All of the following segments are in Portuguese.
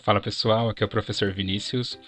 Fala pessoal, aqui é o professor Vinícius.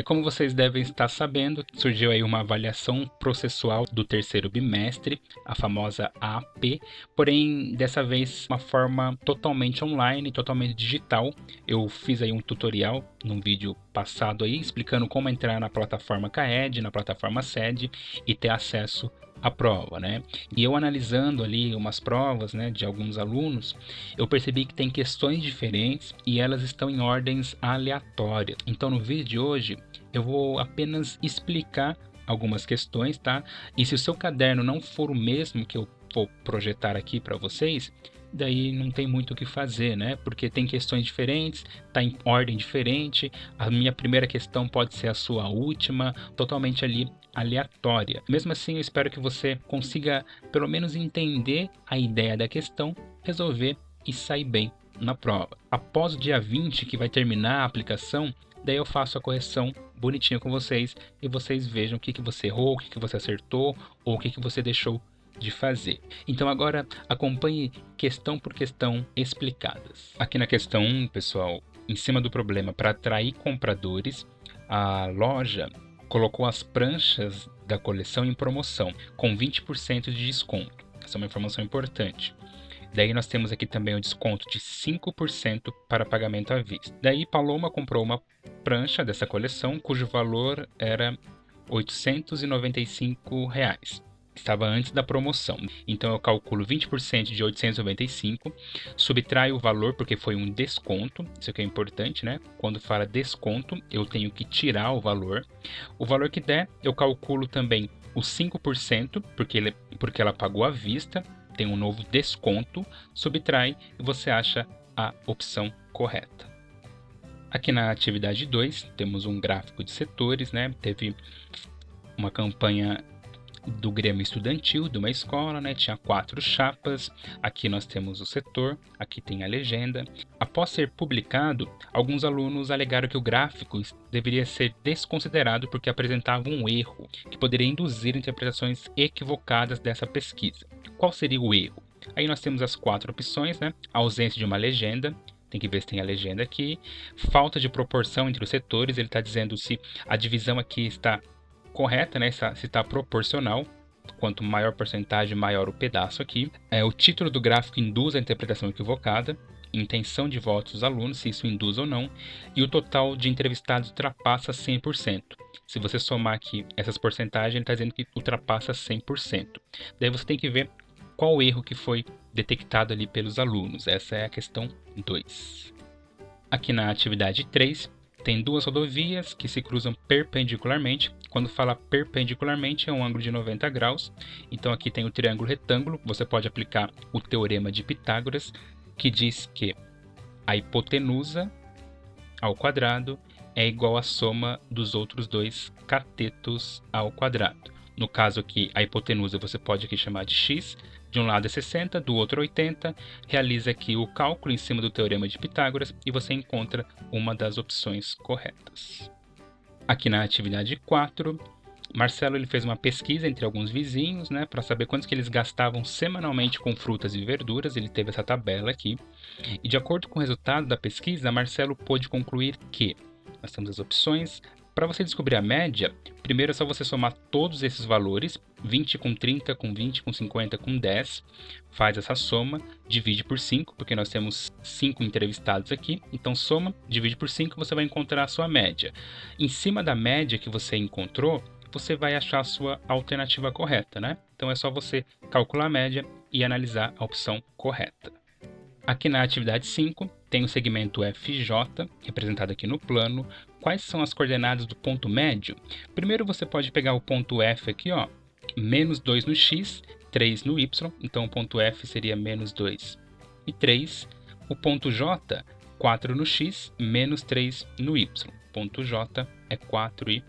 Como vocês devem estar sabendo, surgiu aí uma avaliação processual do terceiro bimestre, a famosa AP, porém dessa vez uma forma totalmente online, totalmente digital. Eu fiz aí um tutorial num vídeo passado aí explicando como entrar na plataforma CAED, na plataforma SED e ter acesso à prova, né? E eu analisando ali umas provas, né, de alguns alunos, eu percebi que tem questões diferentes e elas estão em ordens aleatórias. Então no vídeo de hoje eu vou apenas explicar algumas questões, tá? E se o seu caderno não for o mesmo que eu vou projetar aqui para vocês, daí não tem muito o que fazer, né? Porque tem questões diferentes, tá em ordem diferente. A minha primeira questão pode ser a sua última, totalmente ali aleatória. Mesmo assim, eu espero que você consiga pelo menos entender a ideia da questão, resolver e sair bem na prova. Após o dia 20, que vai terminar a aplicação, daí eu faço a correção bonitinha com vocês e vocês vejam o que você errou, o que você acertou ou o que você deixou de fazer. Então agora acompanhe questão por questão explicadas. Aqui na questão 1, pessoal, em cima do problema para atrair compradores, a loja colocou as pranchas da coleção em promoção com 20% de desconto. Essa é uma informação importante. Daí nós temos aqui também o desconto de 5% para pagamento à vista. Daí Paloma comprou uma prancha dessa coleção cujo valor era R$ 895. Estava antes da promoção. Então eu calculo 20% de 895, subtraio o valor porque foi um desconto, isso aqui é importante, né? Quando fala desconto, eu tenho que tirar o valor. O valor que der, eu calculo também os 5%, porque ela pagou à vista, tem um novo desconto, subtrai e você acha a opção correta. Aqui na atividade 2, temos um gráfico de setores, né? Teve uma campanha do Grêmio Estudantil de uma escola, né? Tinha 4 chapas. Aqui nós temos o setor, aqui tem a legenda. Após ser publicado, alguns alunos alegaram que o gráfico deveria ser desconsiderado porque apresentava um erro que poderia induzir interpretações equivocadas dessa pesquisa. Qual seria o erro? Aí nós temos as 4 opções, né? A ausência de uma legenda. Tem que ver se tem a legenda aqui. Falta de proporção entre os setores. Ele está dizendo se a divisão aqui está correta, né? Se está proporcional. Quanto maior porcentagem, maior o pedaço aqui. O título do gráfico induz a interpretação equivocada. Intenção de votos dos alunos, se isso induz ou não. E o total de entrevistados ultrapassa 100%. Se você somar aqui essas porcentagens, ele está dizendo que ultrapassa 100%. Daí você tem que ver qual o erro que foi detectado ali pelos alunos. Essa é a questão 2. Aqui na atividade 3, tem 2 rodovias que se cruzam perpendicularmente. Quando fala perpendicularmente, é um ângulo de 90 graus. Então aqui tem o triângulo retângulo. Você pode aplicar o teorema de Pitágoras, que diz que a hipotenusa ao quadrado é igual à soma dos outros dois catetos ao quadrado. No caso aqui, a hipotenusa você pode aqui chamar de x. De um lado é 60, do outro 80. Realiza aqui o cálculo em cima do teorema de Pitágoras e você encontra uma das opções corretas. Aqui na atividade 4, Marcelo ele fez uma pesquisa entre alguns vizinhos, né, para saber quantos que eles gastavam semanalmente com frutas e verduras. Ele teve essa tabela aqui. E de acordo com o resultado da pesquisa, Marcelo pôde concluir que nós temos as opções. Para você descobrir a média, primeiro é só você somar todos esses valores, 20 com 30, com 20, com 50, com 10, faz essa soma, divide por 5, porque nós temos 5 entrevistados aqui, então soma, divide por 5, você vai encontrar a sua média. Em cima da média que você encontrou, você vai achar a sua alternativa correta, né? Então é só você calcular a média e analisar a opção correta. Aqui na atividade 5, tem o segmento FJ, representado aqui no plano. Quais são as coordenadas do ponto médio? Primeiro você pode pegar o ponto F aqui, ó, menos 2 no x, 3 no y. Então o ponto F seria menos 2 e 3. O ponto J, 4 no x, menos 3 no y. O ponto J é 4 e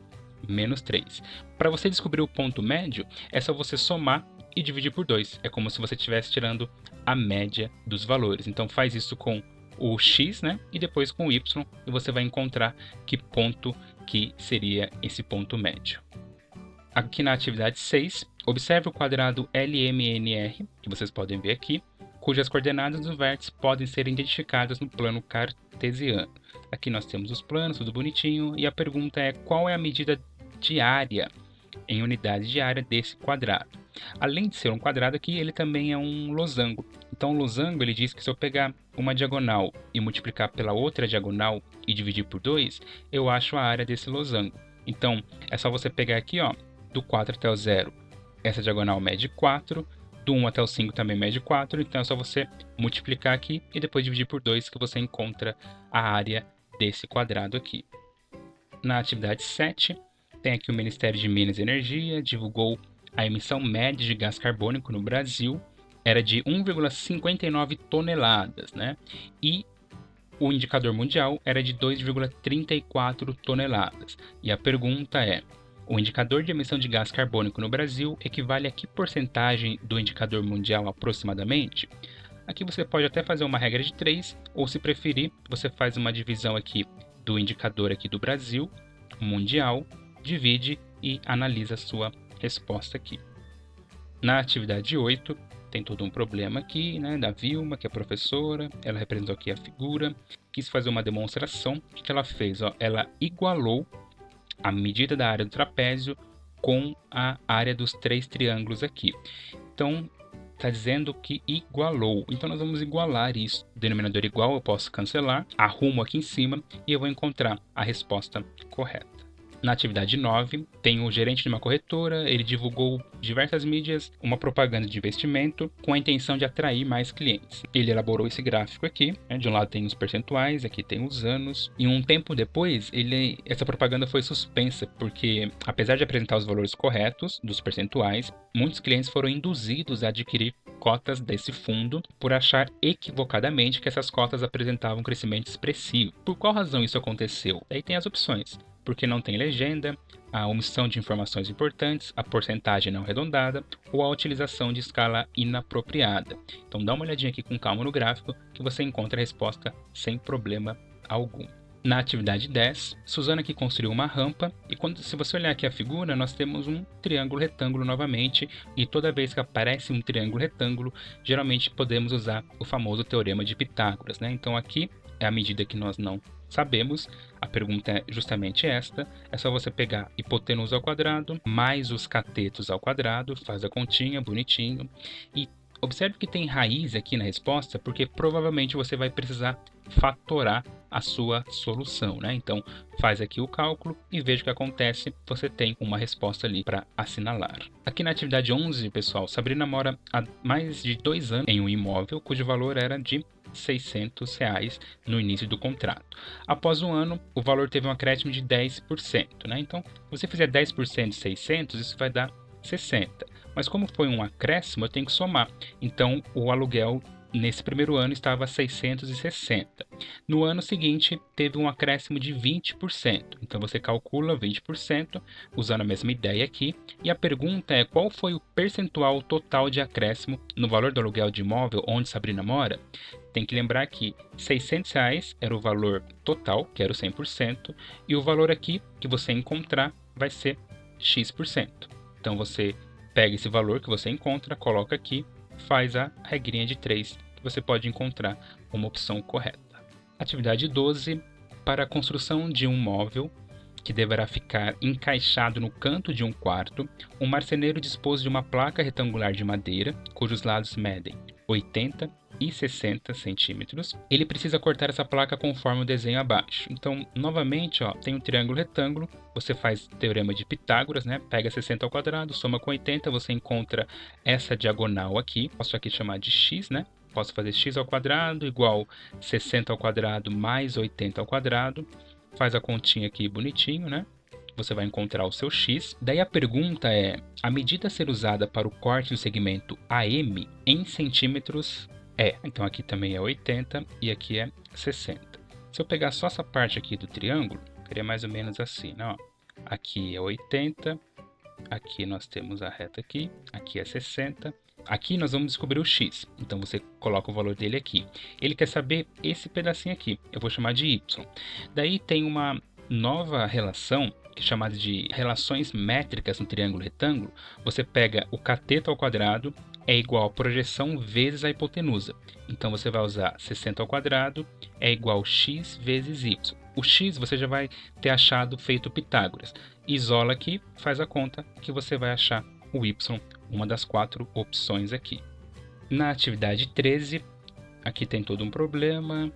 menos 3. Para você descobrir o ponto médio, é só você somar e dividir por 2. É como se você estivesse tirando a média dos valores. Então faz isso com o x, né? E depois com o y, e você vai encontrar que ponto que seria esse ponto médio. Aqui na atividade 6, observe o quadrado LMNR, que vocês podem ver aqui, cujas coordenadas dos vértices podem ser identificadas no plano cartesiano. cartesiano. Aqui nós temos os planos, tudo bonitinho, e a pergunta é qual é a medida de área em unidade de área desse quadrado. Além de ser um quadrado aqui, ele também é um losango. Então o losango ele diz que se eu pegar uma diagonal e multiplicar pela outra diagonal e dividir por 2, eu acho a área desse losango. Então é só você pegar aqui, ó, do 4 até o 0, essa diagonal mede 4, do 1 até o 5 também mede 4, então é só você multiplicar aqui e depois dividir por 2 que você encontra a área desse quadrado aqui. Na atividade 7, tem aqui o Ministério de Minas e Energia, divulgou a emissão média de gás carbônico no Brasil, era de 1,59 toneladas, né? E o indicador mundial era de 2,34 toneladas. E a pergunta é, o indicador de emissão de gás carbônico no Brasil equivale a que porcentagem do indicador mundial aproximadamente? Aqui você pode até fazer uma regra de 3, ou se preferir, você faz uma divisão aqui do indicador aqui do Brasil, mundial, divide e analisa a sua resposta aqui. Na atividade 8, tem todo um problema aqui, né, da Vilma, que é professora, ela representou aqui a figura, quis fazer uma demonstração. O que ela fez? Ó, ela igualou a medida da área do trapézio com a área dos 3 triângulos aqui. Então, está dizendo que igualou. Então, nós vamos igualar isso. Denominador igual, eu posso cancelar, arrumo aqui em cima e eu vou encontrar a resposta correta. Na atividade 9, tem o gerente de uma corretora, ele divulgou diversas mídias, uma propaganda de investimento com a intenção de atrair mais clientes. Ele elaborou esse gráfico aqui, né? De um lado tem os percentuais, aqui tem os anos, e um tempo depois, essa propaganda foi suspensa, porque apesar de apresentar os valores corretos dos percentuais, muitos clientes foram induzidos a adquirir cotas desse fundo por achar equivocadamente que essas cotas apresentavam um crescimento expressivo. Por qual razão isso aconteceu? Aí tem as opções. Porque não tem legenda, a omissão de informações importantes, a porcentagem não arredondada ou a utilização de escala inapropriada. Então dá uma olhadinha aqui com calma no gráfico que você encontra a resposta sem problema algum. Na atividade 10, Suzana aqui construiu uma rampa e se você olhar aqui a figura, nós temos um triângulo retângulo novamente e toda vez que aparece um triângulo retângulo, geralmente podemos usar o famoso teorema de Pitágoras, né? Então aqui é a medida que nós não sabemos, a pergunta é justamente esta, é só você pegar hipotenusa ao quadrado, mais os catetos ao quadrado, faz a continha, bonitinho, e observe que tem raiz aqui na resposta, porque provavelmente você vai precisar fatorar a sua solução, né? Então, faz aqui o cálculo e veja o que acontece, você tem uma resposta ali para assinalar. Aqui na atividade 11, pessoal, Sabrina mora há mais de 2 anos em um imóvel cujo valor era de R$600 no início do contrato. Após um ano, o valor teve um acréscimo de 10%, né? Então, se você fizer 10% de 600, isso vai dar 60. Mas como foi um acréscimo, eu tenho que somar. Então, o aluguel nesse primeiro ano estava 660. No ano seguinte, teve um acréscimo de 20%. Então, você calcula 20%, usando a mesma ideia aqui. E a pergunta é, qual foi o percentual total de acréscimo no valor do aluguel de imóvel onde Sabrina mora? Tem que lembrar que R$600 era o valor total, que era o 100%, e o valor aqui que você encontrar vai ser X%. Então, você pega esse valor que você encontra, coloca aqui, faz a regrinha de 3, que você pode encontrar uma opção correta. Atividade 12. Para a construção de um móvel que deverá ficar encaixado no canto de um quarto, um marceneiro dispôs de uma placa retangular de madeira, cujos lados medem 80 e 60 centímetros. Ele precisa cortar essa placa conforme o desenho abaixo. Então, novamente, ó, tem um triângulo retângulo, você faz o teorema de Pitágoras, né? Pega 60 ao quadrado, soma com 80, você encontra essa diagonal aqui. Posso aqui chamar de x, né? Posso fazer x ao quadrado igual 60 ao quadrado mais 80 ao quadrado. Faz a continha aqui bonitinho, né? Você vai encontrar o seu x. Daí a pergunta é, a medida a ser usada para o corte do segmento AM em centímetros é. Então aqui também é 80 e aqui é 60. Se eu pegar só essa parte aqui do triângulo, seria mais ou menos assim, né? Ó, aqui é 80, aqui nós temos a reta aqui é 60. Aqui nós vamos descobrir o x, então você coloca o valor dele aqui. Ele quer saber esse pedacinho aqui, eu vou chamar de y. Daí tem uma nova relação, que é chamada de relações métricas no triângulo retângulo. Você pega o cateto ao quadrado é igual a projeção vezes a hipotenusa. Então você vai usar 60 ao quadrado é igual a x vezes y. O x você já vai ter achado feito Pitágoras. Isola aqui, faz a conta que você vai achar o y, uma das 4 opções aqui. Na atividade 13, aqui tem todo um problema.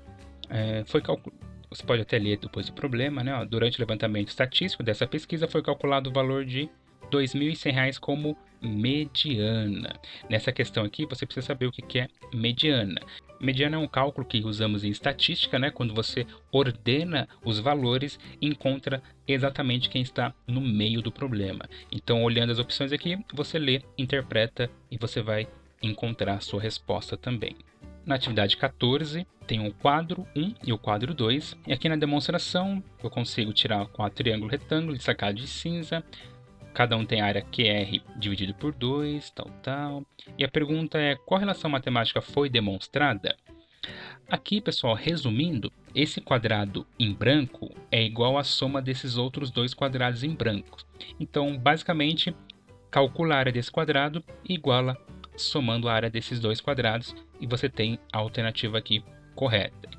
Você pode até ler depois do problema, né? Durante o levantamento estatístico dessa pesquisa foi calculado o valor de R$ 2.100 como mediana. Nessa questão aqui, você precisa saber o que é mediana. Mediana é um cálculo que usamos em estatística, né? Quando você ordena os valores e encontra exatamente quem está no meio do problema. Então, olhando as opções aqui, você lê, interpreta e você vai encontrar a sua resposta também. Na atividade 14, tem o quadro 1 e o quadro 2. E aqui na demonstração, eu consigo tirar 4 triângulos retângulos sacados de cinza. Cada um tem área QR dividido por 2, tal. E a pergunta é, qual relação matemática foi demonstrada? Aqui, pessoal, resumindo, esse quadrado em branco é igual à soma desses outros 2 quadrados em branco. Então, basicamente, calcula a área desse quadrado e iguala somando a área desses 2 quadrados e você tem a alternativa aqui correta.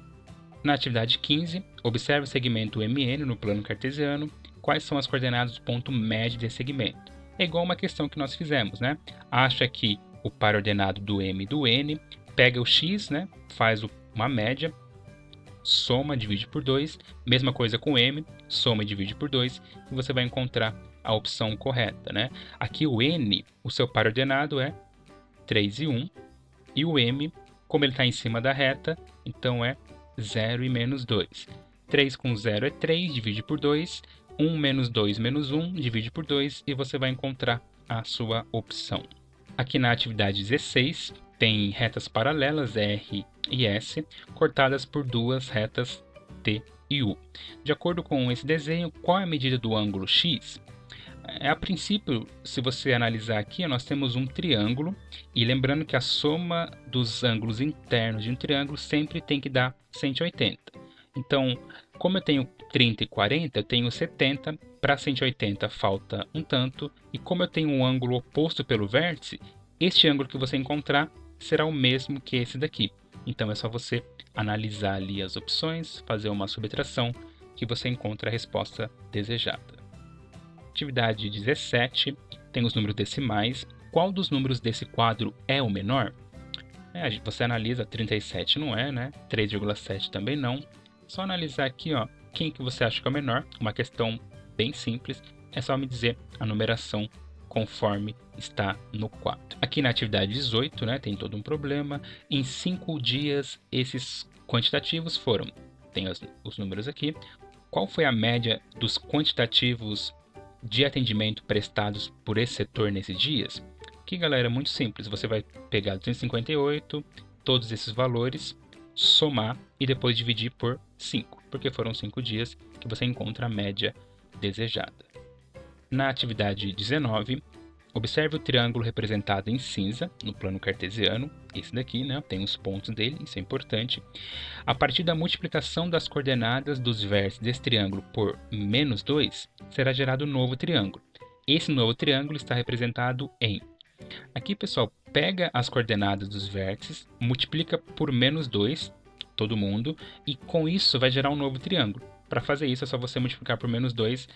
Na atividade 15, observe o segmento MN no plano cartesiano. Quais são as coordenadas do ponto médio desse segmento? É igual uma questão que nós fizemos, né? Acha aqui o par ordenado do M e do N, pega o X, né? Faz uma média, soma, divide por 2. Mesma coisa com o M, soma e divide por 2. E você vai encontrar a opção correta, né? Aqui o N, o seu par ordenado é 3 e 1. E o M, como ele está em cima da reta, então é 0 e menos 2. 3 com 0 é 3, divide por 2. 1 menos 2 menos 1, divide por 2 e você vai encontrar a sua opção. Aqui na atividade 16, tem retas paralelas R e S, cortadas por 2 retas T e U. De acordo com esse desenho, qual é a medida do ângulo X? A princípio, se você analisar aqui, nós temos um triângulo, e lembrando que a soma dos ângulos internos de um triângulo sempre tem que dar 180. Então, como eu tenho 30 e 40, eu tenho 70, para 180 falta um tanto, e como eu tenho um ângulo oposto pelo vértice, este ângulo que você encontrar será o mesmo que esse daqui. Então é só você analisar ali as opções, fazer uma subtração, que você encontra a resposta desejada. Atividade 17, tem os números decimais. Qual dos números desse quadro é o menor? Você analisa, 37 não é, né? 3,7 também não. Só analisar aqui, ó, quem que você acha que é o menor. Uma questão bem simples, é só me dizer a numeração conforme está no quadro. Aqui na atividade 18, né, tem todo um problema. Em 5 dias, esses quantitativos foram, tem os números aqui. Qual foi a média dos quantitativos de atendimento prestados por esse setor nesses dias? Aqui, galera, é muito simples. Você vai pegar 258, todos esses valores, somar e depois dividir por 5, porque foram 5 dias que você encontra a média desejada. Na atividade 19, observe o triângulo representado em cinza no plano cartesiano. Esse daqui, né, tem os pontos dele, isso é importante. A partir da multiplicação das coordenadas dos vértices desse triângulo por menos 2, será gerado um novo triângulo. Esse novo triângulo está representado em... Aqui, pessoal, pega as coordenadas dos vértices, multiplica por menos 2, todo mundo, e com isso vai gerar um novo triângulo. Para fazer isso, é só você multiplicar por menos 2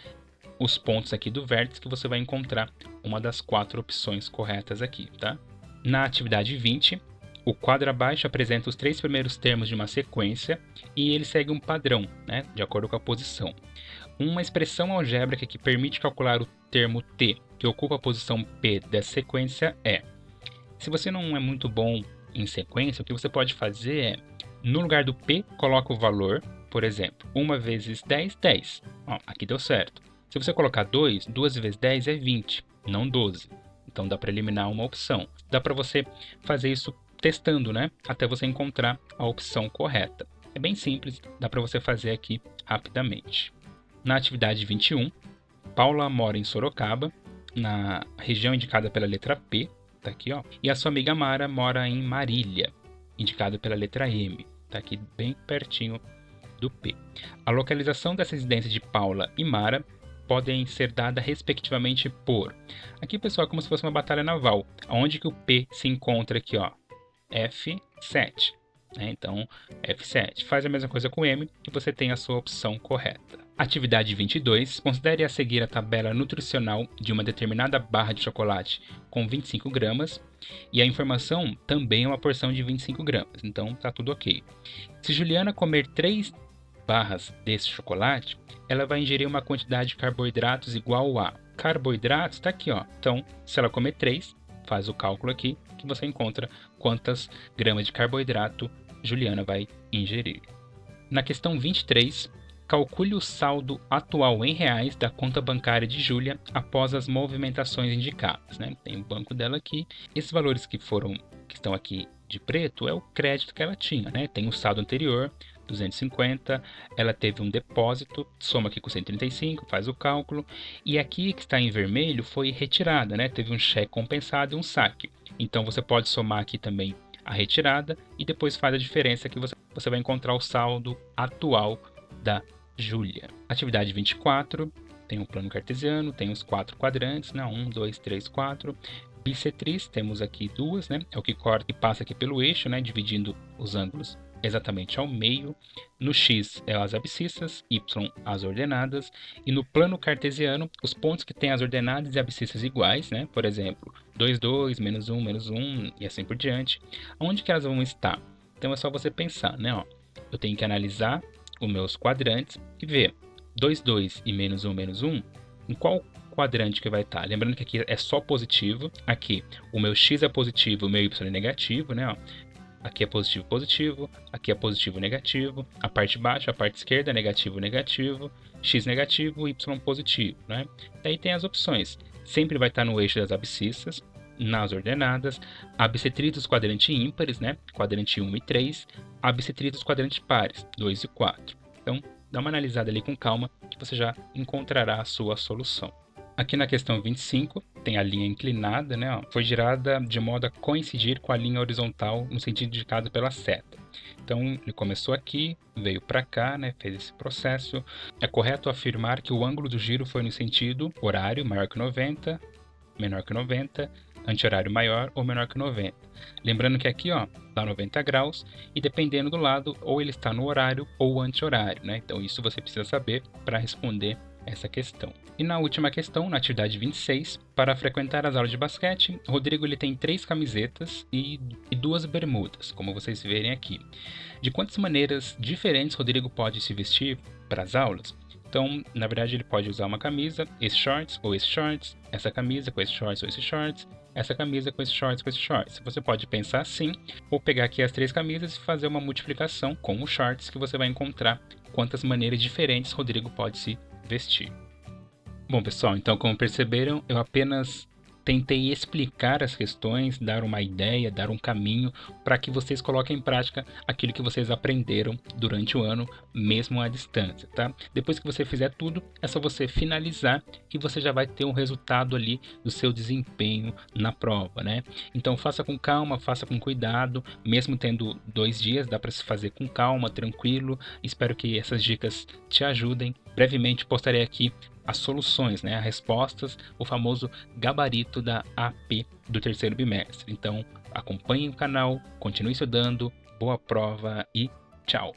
os pontos aqui do vértice, que você vai encontrar uma das 4 opções corretas aqui, tá? Na atividade 20, o quadro abaixo apresenta os 3 primeiros termos de uma sequência e ele segue um padrão, né, de acordo com a posição. Uma expressão algébrica que permite calcular o termo t, que ocupa a posição p dessa sequência é... Se você não é muito bom em sequência, o que você pode fazer é, no lugar do p, coloca o valor, por exemplo, 1 vezes 10, 10. Ó, aqui deu certo. Se você colocar 2, 2 vezes 10 é 20, não 12. Então dá para eliminar uma opção. Dá para você fazer isso testando, né? Até você encontrar a opção correta. É bem simples, dá para você fazer aqui rapidamente. Na atividade 21, Paula mora em Sorocaba, na região indicada pela letra P, tá aqui, ó. E a sua amiga Mara mora em Marília, indicada pela letra M, tá aqui bem pertinho do P. A localização dessa residência de Paula e Mara podem ser dadas respectivamente por... Aqui, pessoal, é como se fosse uma batalha naval. Onde que o P se encontra aqui, ó? F7. Então, F7. Faz a mesma coisa com M e você tem a sua opção correta. Atividade 22. Considere a seguir a tabela nutricional de uma determinada barra de chocolate com 25 gramas e a informação também é uma porção de 25 gramas. Então, tá tudo ok. Se Juliana comer 3 barras desse chocolate, ela vai ingerir uma quantidade de carboidratos igual a... Carboidratos está aqui, ó. Então, se ela comer 3, faz o cálculo aqui que você encontra quantas gramas de carboidrato Juliana vai ingerir. Na questão 23, calcule o saldo atual em reais da conta bancária de Júlia após as movimentações indicadas, né? Tem o banco dela aqui. Esses valores que estão aqui de preto é o crédito que ela tinha, né? Tem o saldo anterior, 250, ela teve um depósito, soma aqui com 135, faz o cálculo, e aqui que está em vermelho foi retirada, né? Teve um cheque compensado e um saque. Então você pode somar aqui também a retirada e depois faz a diferença que você vai encontrar o saldo atual da Júlia. Atividade 24, tem um plano cartesiano, tem os 4 quadrantes, né? 1, 2, 3, 4. Bissetriz, temos aqui 2, né? É o que corta e passa aqui pelo eixo, né? Dividindo os ângulos exatamente ao meio. No X é as abscissas, Y as ordenadas, e no plano cartesiano, os pontos que têm as ordenadas e abscissas iguais, né? Por exemplo, 2, 2, menos 1, e assim por diante. Onde que elas vão estar? Então é só você pensar, né? Ó, eu tenho que analisar os meus quadrantes e ver 2, 2 e menos 1, em qual quadrante que vai estar. Lembrando que aqui é só positivo, aqui o meu X é positivo, o meu Y é negativo, né? Ó, aqui é positivo, positivo, aqui é positivo, negativo, a parte de baixo, a parte esquerda, negativo, negativo, X negativo, Y positivo, né? Daí tem as opções, sempre vai estar no eixo das abscissas, nas ordenadas, a bissetriz dos quadrantes ímpares, né? Quadrante 1 e 3, a bissetriz dos quadrantes pares, 2 e 4. Então, dá uma analisada ali com calma que você já encontrará a sua solução. Aqui na questão 25, tem a linha inclinada, né? Ó, foi girada de modo a coincidir com a linha horizontal no sentido indicado pela seta. Então, ele começou aqui, veio para cá, né? Fez esse processo. É correto afirmar que o ângulo do giro foi no sentido horário maior que 90, menor que 90, anti-horário maior ou menor que 90. Lembrando que aqui, ó, dá 90 graus e dependendo do lado, ou ele está no horário ou anti-horário, né? Então, isso você precisa saber para responder essa questão. E na última questão, na atividade 26, para frequentar as aulas de basquete, Rodrigo ele tem 3 camisetas e 2 bermudas, como vocês verem aqui. De quantas maneiras diferentes Rodrigo pode se vestir para as aulas? Então, na verdade, ele pode usar uma camisa, esse shorts ou esse shorts, essa camisa com esse shorts ou esse shorts, essa camisa com esse shorts com esse shorts. Você pode pensar assim, ou pegar aqui as 3 camisas e fazer uma multiplicação com os shorts que você vai encontrar quantas maneiras diferentes Rodrigo pode se vestir. Bom, pessoal, então como perceberam, eu apenas tentei explicar as questões, dar uma ideia, dar um caminho para que vocês coloquem em prática aquilo que vocês aprenderam durante o ano, mesmo à distância, tá? Depois que você fizer tudo, é só você finalizar e você já vai ter um resultado ali do seu desempenho na prova, né? Então faça com calma, faça com cuidado, mesmo tendo 2 dias, dá para se fazer com calma, tranquilo. Espero que essas dicas te ajudem. Brevemente postarei aqui as soluções, né, as respostas, o famoso gabarito da AP do 3º bimestre. Então, acompanhe o canal, continue estudando, boa prova e tchau!